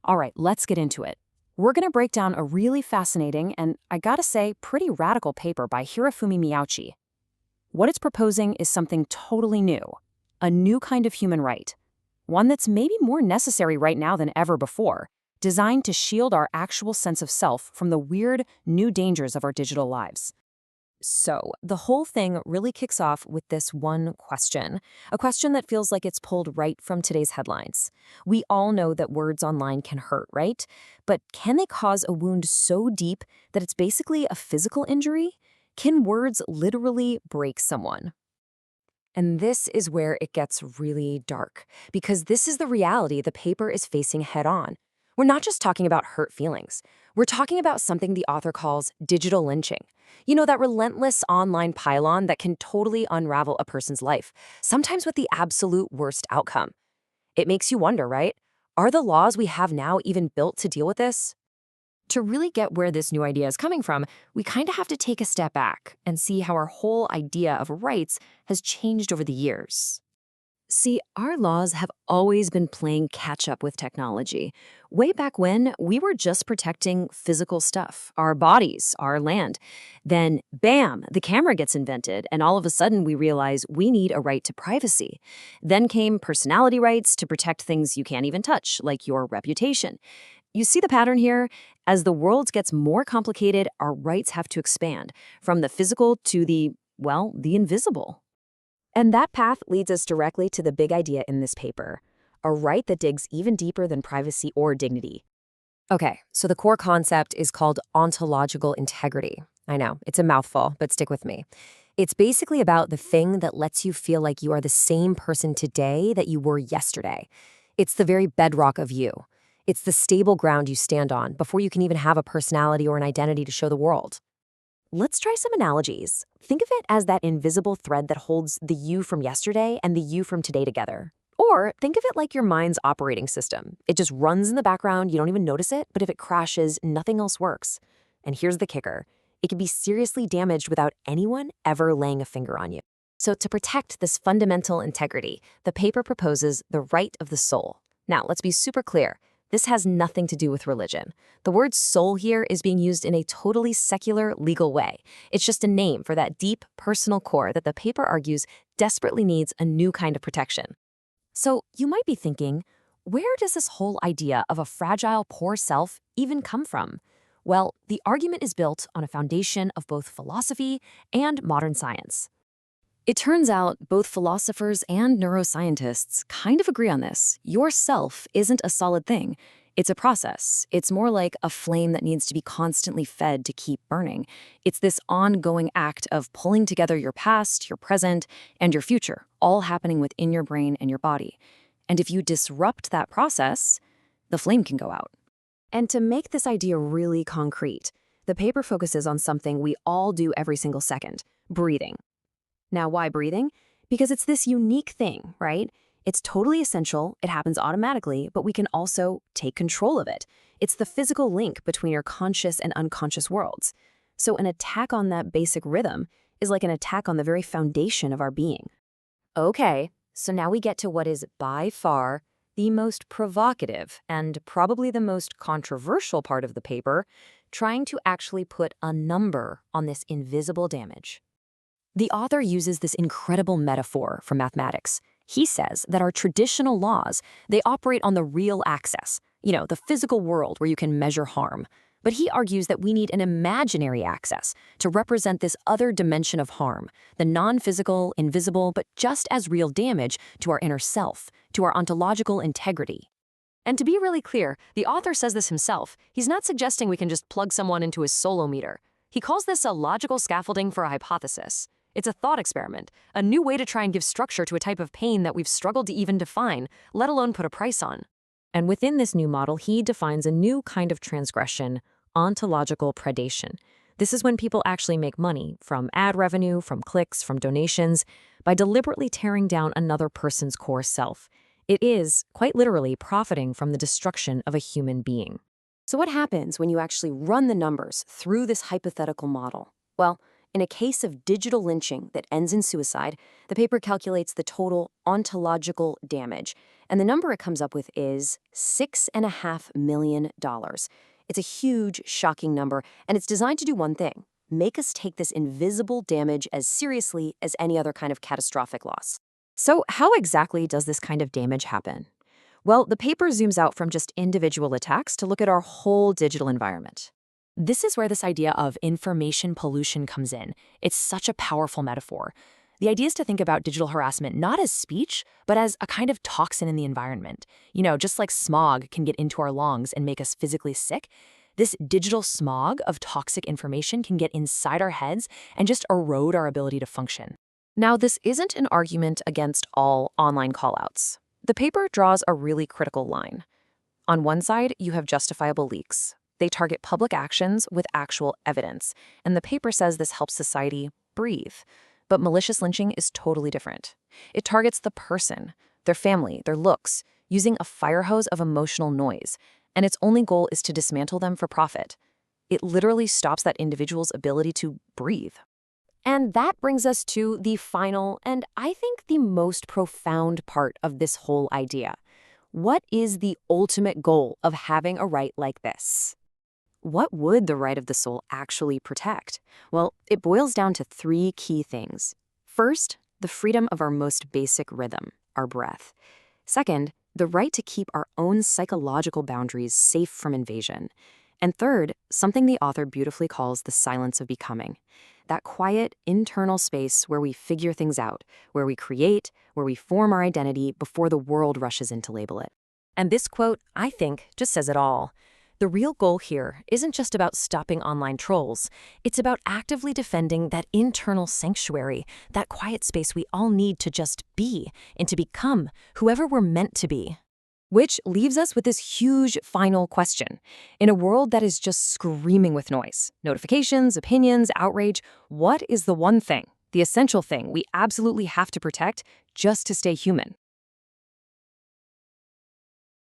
All right, let's get into it. We're going to break down a really fascinating and, I gotta say, pretty radical paper by Hirofumi Miyauchi. What it's proposing is something totally new, a new kind of human right, one that's maybe more necessary right now than ever before, designed to shield our actual sense of self from the weird, new dangers of our digital lives. So, the whole thing really kicks off with this one question, a question that feels like it's pulled right from today's headlines. We all know that words online can hurt, right? But can they cause a wound so deep that it's basically a physical injury? Can words literally break someone? And this is where it gets really dark, because this is the reality the paper is facing head on. We're not just talking about hurt feelings. We're talking about something the author calls digital lynching. You know, that relentless online pile-on that can totally unravel a person's life, sometimes with the absolute worst outcome. It makes you wonder, right? Are the laws we have now even built to deal with this? To really get where this new idea is coming from, we kind of have to take a step back and see how our whole idea of rights has changed over the years. See, our laws have always been playing catch up with technology. Way back when, we were just protecting physical stuff, our bodies, our land. Then, bam, the camera gets invented, and all of a sudden we realize we need a right to privacy. Then came personality rights to protect things you can't even touch, like your reputation. You see the pattern here? As the world gets more complicated, our rights have to expand, from the physical to the invisible. And that path leads us directly to the big idea in this paper, a right that digs even deeper than privacy or dignity. Okay, so the core concept is called ontological integrity. I know, it's a mouthful, but stick with me. It's basically about the thing that lets you feel like you are the same person today that you were yesterday. It's the very bedrock of you. It's the stable ground you stand on before you can even have a personality or an identity to show the world. Let's try some analogies. Think of it as that invisible thread that holds the you from yesterday and the you from today together. Or think of it like your mind's operating system. It just runs in the background, you don't even notice it, but if it crashes, nothing else works. And here's the kicker. It can be seriously damaged without anyone ever laying a finger on you. So to protect this fundamental integrity, the paper proposes the right of the soul. Now, let's be super clear. This has nothing to do with religion. The word soul here is being used in a totally secular, legal way. It's just a name for that deep, personal core that the paper argues desperately needs a new kind of protection. So you might be thinking, where does this whole idea of a fragile, poor self even come from? Well, the argument is built on a foundation of both philosophy and modern science. It turns out both philosophers and neuroscientists kind of agree on this. Your self isn't a solid thing. It's a process. It's more like a flame that needs to be constantly fed to keep burning. It's this ongoing act of pulling together your past, your present, and your future, all happening within your brain and your body. And if you disrupt that process, the flame can go out. And to make this idea really concrete, the paper focuses on something we all do every single second: breathing. Now, why breathing? Because it's this unique thing, right? It's totally essential, it happens automatically, but we can also take control of it. It's the physical link between your conscious and unconscious worlds. So an attack on that basic rhythm is like an attack on the very foundation of our being. Okay, so now we get to what is by far the most provocative and probably the most controversial part of the paper, trying to actually put a number on this invisible damage. The author uses this incredible metaphor from mathematics. He says that our traditional laws, they operate on the real axis, the physical world where you can measure harm. But he argues that we need an imaginary axis to represent this other dimension of harm, the non-physical, invisible, but just as real damage to our inner self, to our ontological integrity. And to be really clear, the author says this himself. He's not suggesting we can just plug someone into his solo meter. He calls this a logical scaffolding for a hypothesis. It's a thought experiment, a new way to try and give structure to a type of pain that we've struggled to even define, let alone put a price on. And within this new model, he defines a new kind of transgression: ontological predation. This is when people actually make money from ad revenue, from clicks, from donations, by deliberately tearing down another person's core self. It is, quite literally, profiting from the destruction of a human being. So what happens when you actually run the numbers through this hypothetical model? Well, in a case of digital lynching that ends in suicide, the paper calculates the total ontological damage, And the number it comes up with is $6.5 million. It's a huge, shocking number, and it's designed to do one thing: make us take this invisible damage as seriously as any other kind of catastrophic loss. So how exactly does this kind of damage happen? Well, the paper zooms out from just individual attacks to look at our whole digital environment. This is where this idea of information pollution comes in. It's such a powerful metaphor. The idea is to think about digital harassment not as speech, but as a kind of toxin in the environment. Just like smog can get into our lungs and make us physically sick, this digital smog of toxic information can get inside our heads and just erode our ability to function. Now, this isn't an argument against all online callouts. The paper draws a really critical line. On one side, you have justifiable leaks. They target public actions with actual evidence, and the paper says this helps society breathe. But malicious lynching is totally different. It targets the person, their family, their looks, using a fire hose of emotional noise, and its only goal is to dismantle them for profit. It literally stops that individual's ability to breathe. And that brings us to the final and I think the most profound part of this whole idea. What is the ultimate goal of having a right like this? What would the right of the soul actually protect? Well, it boils down to three key things. First, the freedom of our most basic rhythm, our breath. Second, the right to keep our own psychological boundaries safe from invasion. And third, something the author beautifully calls the silence of becoming. That quiet, internal space where we figure things out, where we create, where we form our identity before the world rushes in to label it. And this quote, I think, just says it all. The real goal here isn't just about stopping online trolls. It's about actively defending that internal sanctuary, that quiet space we all need to just be and to become whoever we're meant to be. Which leaves us with this huge final question. In a world that is just screaming with noise, notifications, opinions, outrage, what is the one thing, the essential thing we absolutely have to protect just to stay human?